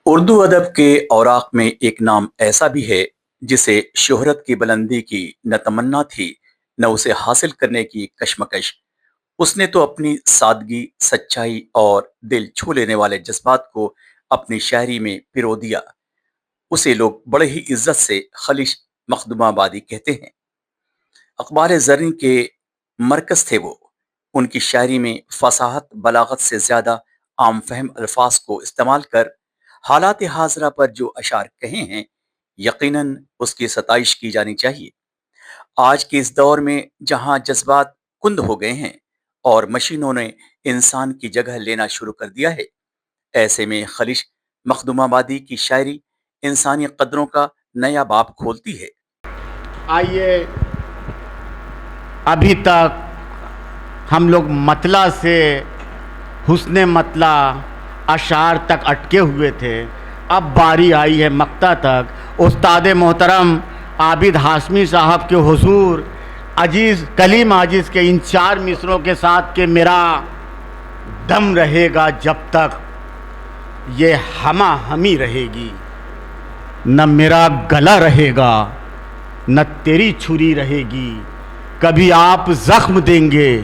उर्दू अदब के औराक में एक नाम ऐसा भी है जिसे शोहरत की बुलंदी की न तमन्ना थी न उसे हासिल करने की कश्मकश। उसने तो अपनी सादगी, सच्चाई और दिल छू लेने वाले जज्बात को अपनी शायरी में पिरो दिया। उसे लोग बड़े ही इज्जत से खलिश मखदूमाबादी कहते हैं। अखबार जरिन के मरकज थे वो। उनकी शायरी में फसाहत, बलागत से ज्यादा आम फहम अल्फाज को इस्तेमाल कर हालात हाजरा पर जो अशार कहे हैं, यकीनन उसकी सताइश की जानी चाहिए। आज के इस दौर में जहां जज्बात कुंद हो गए हैं और मशीनों ने इंसान की जगह लेना शुरू कर दिया है, ऐसे में खलिश मखदूमाबादी की शायरी इंसानी कदरों का नया बाब खोलती है। आइए, अभी तक हम लोग मतला से हुस्ने मतला अशार तक अटके हुए थे। अब बारी आई है मक्ता तक। उस्ताद मोहतरम आबिद हाशमी साहब के हुजूर अजीज़ कलीम आजिज़ के इन 4 मिसरों के साथ के मेरा दम रहेगा जब तक ये हमा हमी रहेगी, न मेरा गला रहेगा न तेरी छुरी रहेगी। कभी आप ज़ख्म देंगे,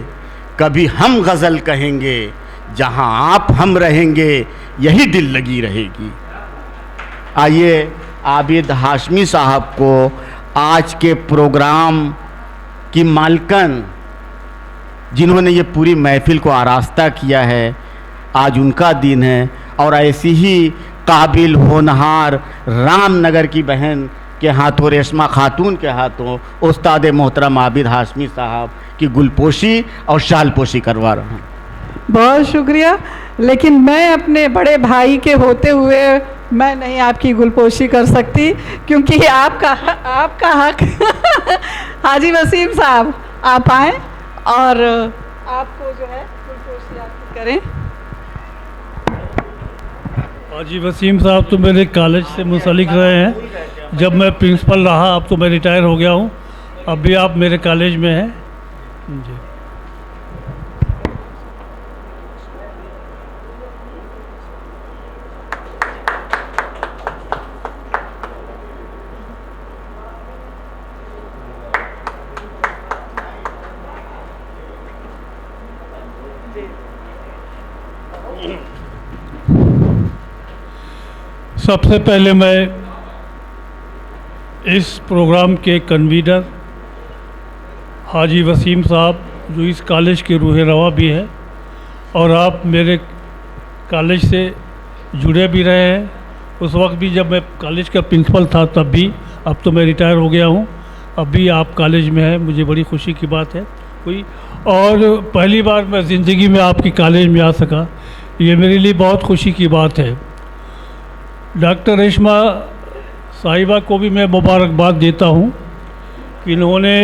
कभी हम गज़ल कहेंगे, जहाँ आप हम रहेंगे यही दिल लगी रहेगी। आइए आबिद हाशमी साहब को आज के प्रोग्राम की मालकन, जिन्होंने ये पूरी महफिल को आरास्ता किया है, आज उनका दिन है। और ऐसी ही काबिल होनहार रामनगर की बहन के हाथों, रेशमा खातून के हाथों, उस्ताद मोहतरम आबिद हाशमी साहब की गुलपोशी और शालपोशी करवा रहा हूँ। बहुत शुक्रिया। लेकिन मैं अपने बड़े भाई के होते हुए मैं नहीं आपकी गुलपोशी कर सकती, क्योंकि आपका हक हाजी वसीम साहब आप आएँ और आपको जो है गुलपोशी आप करें। हाजी वसीम साहब तो मेरे कॉलेज से मुंसलिक रहे हैं। जब मैं प्रिंसिपल रहा, अब तो मैं रिटायर हो गया हूँ। अब भी आप मेरे कॉलेज में हैं जी। सबसे पहले मैं इस प्रोग्राम के कन्वीनर हाजी वसीम साहब, जो इस कॉलेज के रूह रवा भी है और आप मेरे कॉलेज से जुड़े भी रहे हैं, उस वक्त भी जब मैं कॉलेज का प्रिंसिपल था तब भी, अब तो मैं रिटायर हो गया हूँ, अब भी आप कॉलेज में हैं, मुझे बड़ी खुशी की बात है हुई। और पहली बार मैं ज़िंदगी में आपकी कॉलेज में आ सका, ये मेरे लिए बहुत खुशी की बात है। डॉक्टर रेशमा साहिबा को भी मैं मुबारकबाद देता हूँ कि इन्होंने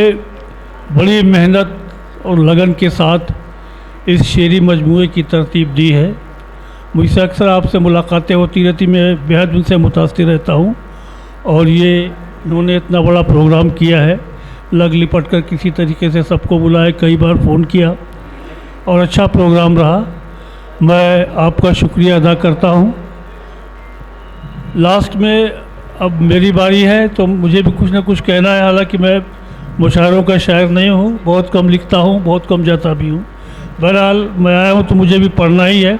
बड़ी मेहनत और लगन के साथ इस शेरी मजमूए की तरतीब दी है। मुझसे अक्सर आपसे मुलाकातें होती रहती, मैं बेहद उनसे मुतासिर रहता हूँ। और ये इन्होंने इतना बड़ा प्रोग्राम किया है, लग लिपट कर किसी तरीके से सबको बुलाया, कई बार फ़ोन किया और अच्छा प्रोग्राम रहा। मैं आपका शुक्रिया अदा करता हूँ। लास्ट में अब मेरी बारी है तो मुझे भी कुछ ना कुछ कहना है। हालांकि मैं मुशायरों का शायर नहीं हूँ, बहुत कम लिखता हूँ, बहुत कम जाता भी हूँ। बहरहाल मैं आया हूँ तो मुझे भी पढ़ना ही है।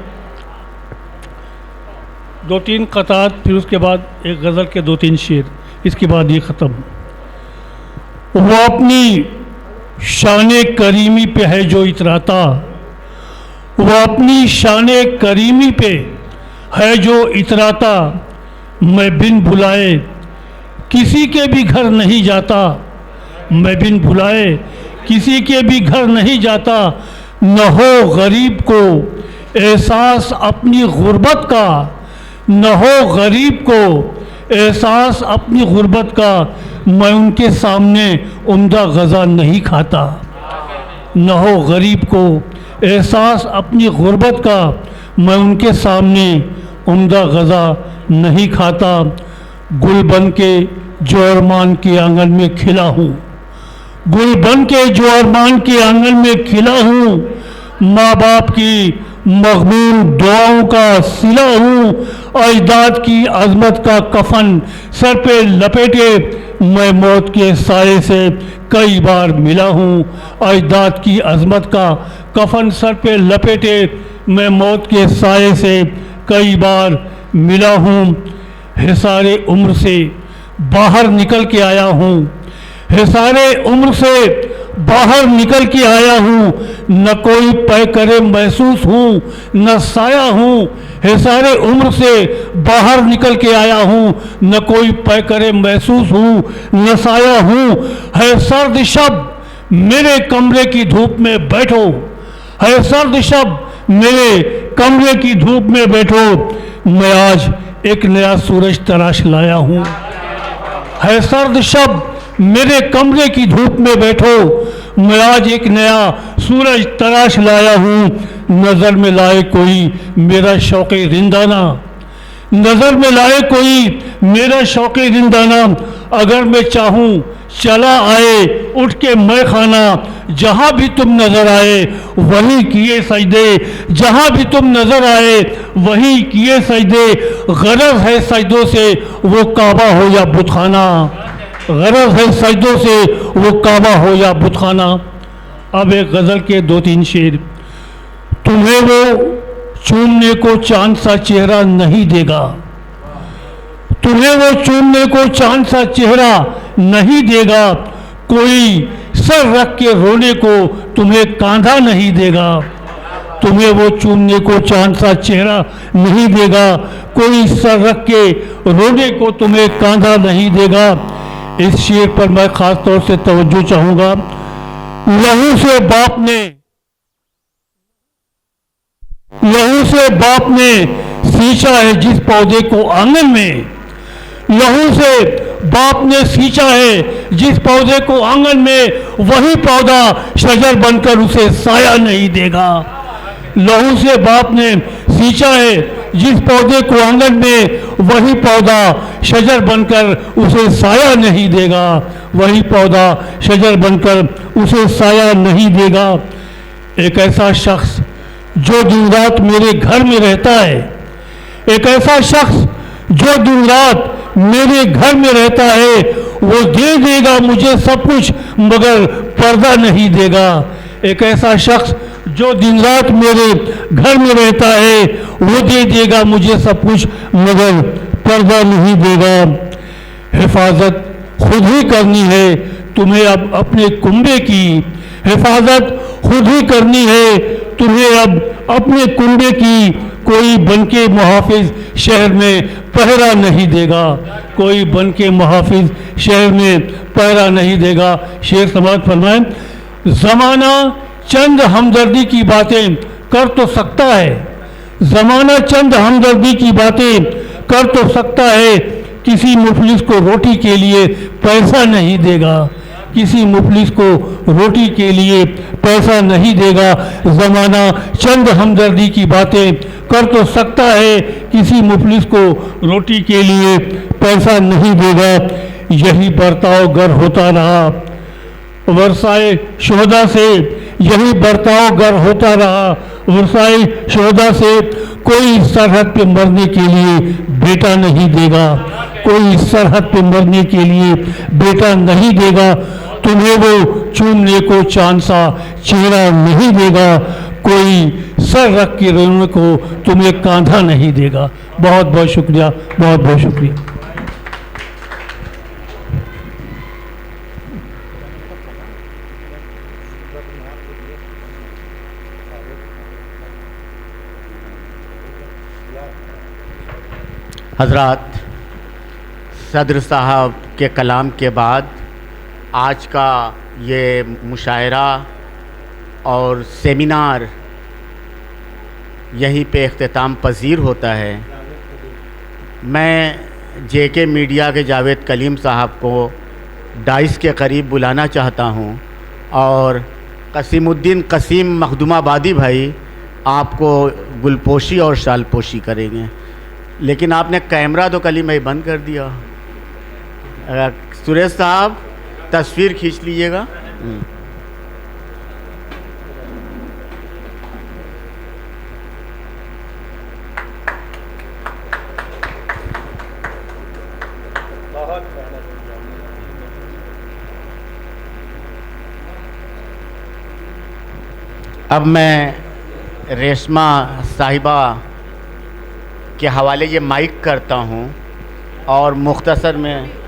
2-3 क़तात, फिर उसके बाद एक गज़ल के 2-3 शेर, इसके बाद ये ख़त्म। वो अपनी शान करीमी पे है जो इतराता, वो अपनी शान करीमी पे है जो इतराता, मैं बिन बुलाए किसी के भी घर नहीं जाता, मैं बिन बुलाए किसी के भी घर नहीं जाता। न हो गरीब को एहसास अपनी गुर्बत का, न हो गरीब को एहसास अपनी गुर्बत का, मैं उनके सामने उम्दा गज़ा नहीं खाता। न हो गरीब को एहसास अपनी गुर्बत का, मैं उनके सामने उम्दा गज़ा नहीं खाता। गुल बन के जो अरमान के आंगन में खिला हूँ, गुल बन के जो अरमान के आंगन में खिला हूँ, माँ बाप की मग़बूल दुआओं का सिला हूँ, अजदाद की अज़मत का कफन सर पे लपेटे मैं मौत के साए से कई बार मिला हूँ। अजदाद की अज़मत का कफन सर पे लपेटे मैं मौत के साए से कई बार मिला हूँ। हिसारे उम्र से बाहर निकल के आया हूँ, हिसारे उम्र से बाहर निकल के आया हूँ, न कोई पै करे महसूस हूँ न साया हूँ। हिसारे उम्र से बाहर निकल के आया हूँ, न कोई पै करे महसूस हूँ न साया हूँ। है सर्द शब मेरे कमरे की धूप में बैठो, है सर्द शब मेरे कमरे की धूप में बैठो, मैं आज एक नया सूरज तराश लाया हूँ। है सर्द शब मेरे कमरे की धूप में बैठो, मैं आज एक नया सूरज तराश लाया हूँ। नज़र में लाए कोई मेरा शौक़े रिंदाना, नज़र में लाए कोई मेरा शौक़े रिंदाना, अगर मैं चाहूँ चला आए उठ के मैं खाना, जहाँ भी तुम नज़र आए वहीं किए सजदे, जहाँ भी तुम नज़र आए वहीं किए सजदे। गरज है सजदों से वो काबा हो या बुतखाना, गरज है सजदों से वो काबा हो या बुतखाना। अब एक गज़ल के 2-3 शेर। तुम्हें वो चूमने को चांद सा चेहरा नहीं देगा, तुम्हें वो चूमने को चांद सा चेहरा नहीं देगा, कोई सर रख के रोने को तुम्हें कांधा नहीं देगा। तुम्हें वो चूमने को चांद सा चेहरा नहीं देगा, कोई सर रख के रोने को तुम्हें कांधा नहीं देगा। इस शेर पर मैं खास तौर से तवज्जो चाहूँगा। लहू से बाप ने सींचा है जिस पौधे को आंगन में, लहू से बाप ने सींचा है जिस पौधे को आंगन में, वही पौधा शजर बनकर उसे साया नहीं देगा। लहू से बाप ने सींचा है जिस पौधे को आंगन में, वही पौधा शजर बनकर उसे साया नहीं देगा, वही पौधा शजर बनकर उसे साया नहीं देगा। एक ऐसा शख्स जो दिन रात मेरे घर में रहता है, एक ऐसा शख्स जो दिन रात मेरे घर में रहता है, वो दे देगा मुझे सब कुछ मगर पर्दा नहीं देगा। एक ऐसा शख्स जो दिन रात मेरे घर में रहता है, वो दे देगा मुझे सब कुछ मगर पर्दा नहीं देगा। हिफाजत खुद ही करनी है तुम्हें अब अपने कुंबे की, हिफाजत खुद ही करनी है तुम्हें अब अपने कुंबे की, कोई बनके मुहाफिज शहर में पहरा नहीं देगा, कोई बनके मुहाफिज शहर में पहरा नहीं देगा। शेर समाप्त फरमाएं। ज़माना चंद हमदर्दी की बातें कर तो सकता है, ज़माना चंद हमदर्दी की बातें कर तो सकता है, किसी मुफलिस को रोटी के लिए पैसा नहीं देगा, किसी मुफलिस को रोटी के लिए पैसा नहीं देगा। ज़माना चंद हमदर्दी की बातें कर तो सकता है, किसी मुफलिस को रोटी के लिए पैसा नहीं देगा। यही बर्ताव गर होता रहा वर्साए शोहदा से, यही बर्ताव गर होता रहा वर्साए शोहदा से, कोई सरहद पे मरने के लिए बेटा नहीं देगा, कोई सरहद पे मरने के लिए बेटा नहीं देगा। तुम्हें वो चूमने को चांद सा चेहरा नहीं देगा, कोई सर रख के रोने को तुम्हें कांधा नहीं देगा। बहुत बहुत शुक्रिया, बहुत बहुत शुक्रिया। हज़रात, सदर साहब के कलाम के बाद आज का ये मुशायरा और सेमिनार यहीं पे इख्तिताम पज़ीर होता है। मैं जेके मीडिया के जावेद कलीम साहब को डाइस के करीब बुलाना चाहता हूँ और कसीमुद्दीन कसीम मखदूमाबादी भाई आपको गुलपोशी और शालपोशी करेंगे। लेकिन आपने कैमरा तो कलीम भाई बंद कर दिया। सुरेश साहब तस्वीर खींच लीजिएगा। अब मैं रेशमा साहिबा के हवाले ये माइक करता हूँ और मुख्तसर में